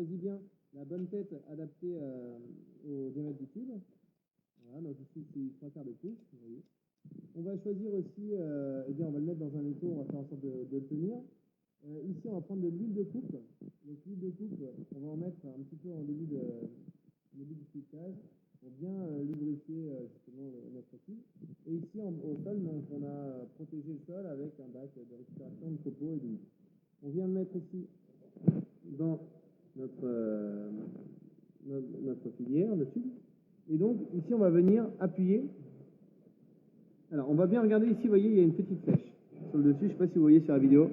choisit bien la bonne tête adaptée au diamètre du tube. Voilà, donc ici c'est 3/4 de pouce, vous voyez. On va choisir aussi, eh bien on va le mettre dans un étau, on va faire en sorte de le tenir. Ici on va prendre de l'huile de coupe. Donc l'huile de coupe, on va en mettre un petit peu en début du filetage pour bien lubrifier justement notre tube. Et ici au sol, donc, on a protégé le sol avec un bac de récupération de copeaux et d'huile. On vient le mettre ici dans notre filière, le tube. Et donc ici on va venir appuyer. Alors on va bien regarder ici, vous voyez, il y a une petite flèche sur le dessus, je ne sais pas si vous voyez sur la vidéo,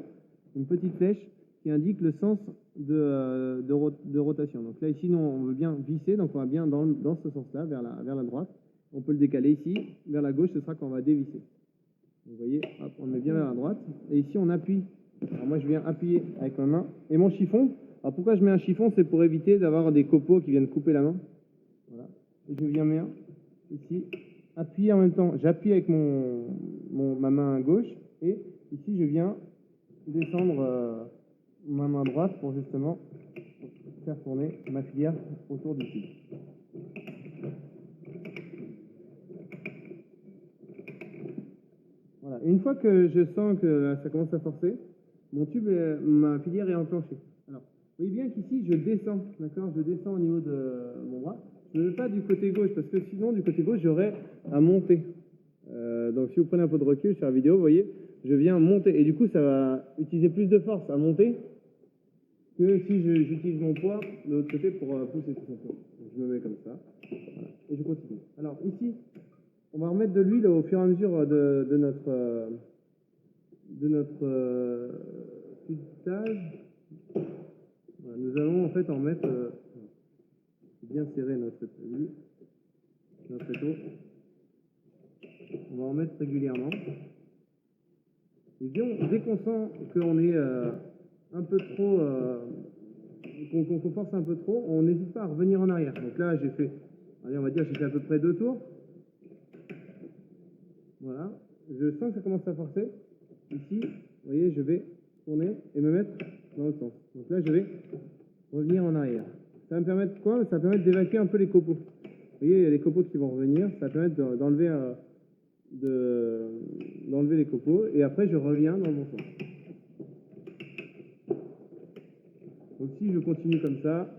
une petite flèche qui indique le sens de rotation. Donc là ici, nous on veut bien visser, donc on va bien dans ce sens-là, vers la droite. On peut le décaler ici, vers la gauche, ce sera quand on va dévisser. Vous voyez, hop, on met bien vers la droite. Et ici on appuie. Alors moi je viens appuyer avec ma main. Et mon chiffon, alors pourquoi je mets un chiffon? C'est pour éviter d'avoir des copeaux qui viennent couper la main. Voilà. Et je viens mettre ici, appuyer en même temps. J'appuie avec ma main gauche. Et ici je viens descendre ma main droite pour justement faire tourner ma filière autour du tube. Voilà. Et une fois que je sens que ça commence à forcer, ma filière est enclenchée. Alors, vous voyez bien qu'ici, je descends, d'accord? Je descends au niveau de mon bras. Je ne veux pas du côté gauche, parce que sinon, du côté gauche, j'aurais à monter. Donc, si vous prenez un peu de recul sur la vidéo, vous voyez, je viens monter. Et du coup, ça va utiliser plus de force à monter que si j'utilise mon poids de l'autre côté pour pousser tout simplement. Donc, je me mets comme ça. Voilà. Et je continue. Alors, ici, on va remettre de l'huile au fur et à mesure de notre filetage. Voilà, nous allons en fait en mettre, bien serrer notre étau. On va en mettre régulièrement. Et dès qu'on sent qu'on est un peu trop, qu'on force un peu trop, on n'hésite pas à revenir en arrière. Donc là, j'ai fait à peu près 2 tours. Voilà. Je sens que ça commence à forcer. Ici, vous voyez, je vais tourner et me mettre dans l'autre sens. Donc là, je vais revenir en arrière. Ça va me permettre quoi? Ça va permettre d'évacuer un peu les copeaux. Vous voyez, il y a les copeaux qui vont revenir. Ça va permettre d'enlever les copeaux. Et après, je reviens dans mon sens. Donc si je continue comme ça,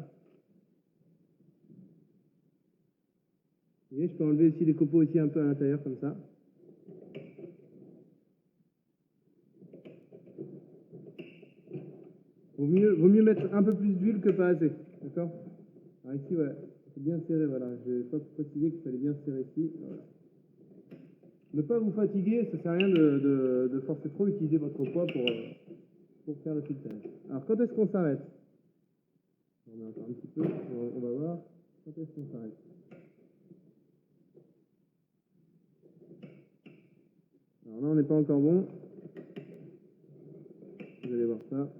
vous voyez, je peux enlever aussi les copeaux ici un peu à l'intérieur comme ça. Vaut mieux mettre un peu plus d'huile que pas assez. D'accord? Alors ici, voilà, c'est bien serré, voilà. Je n'ai pas précisé qu'il fallait bien serrer ici. Voilà. Ne pas vous fatiguer, ça ne sert à rien de forcer trop, utiliser votre poids pour faire le filetage. Alors quand est-ce qu'on s'arrête? On met encore un petit peu, on va voir. Quand est-ce qu'on s'arrête? Alors là, on n'est pas encore bon. Vous allez voir ça.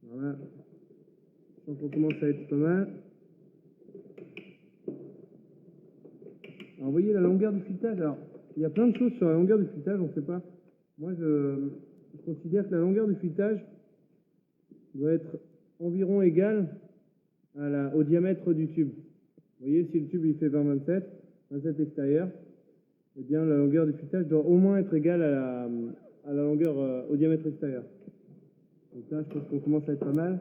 Voilà. Donc on commence à être pas mal. Alors vous voyez la longueur du filetage. Alors il y a plein de choses sur la longueur du filetage, on ne sait pas. Moi je considère que la longueur du filetage doit être environ égale au diamètre du tube. Vous voyez, si le tube il fait 27 extérieur, eh bien la longueur du filetage doit au moins être égale à la longueur au diamètre extérieur. Donc là je pense qu'on commence à être pas mal.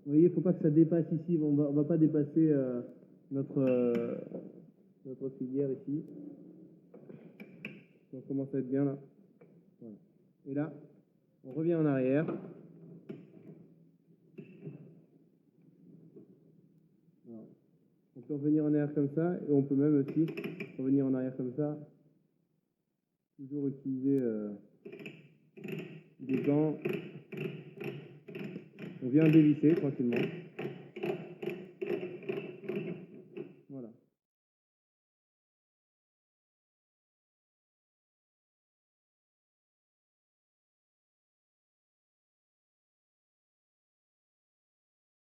Vous voyez, il ne faut pas que ça dépasse ici, on ne va pas dépasser notre filière ici. On commence à être bien là. Voilà. Et là, on revient en arrière. Alors, on peut revenir en arrière comme ça, et on peut même aussi revenir en arrière comme ça. Toujours utiliser des gants. On vient dévisser tranquillement.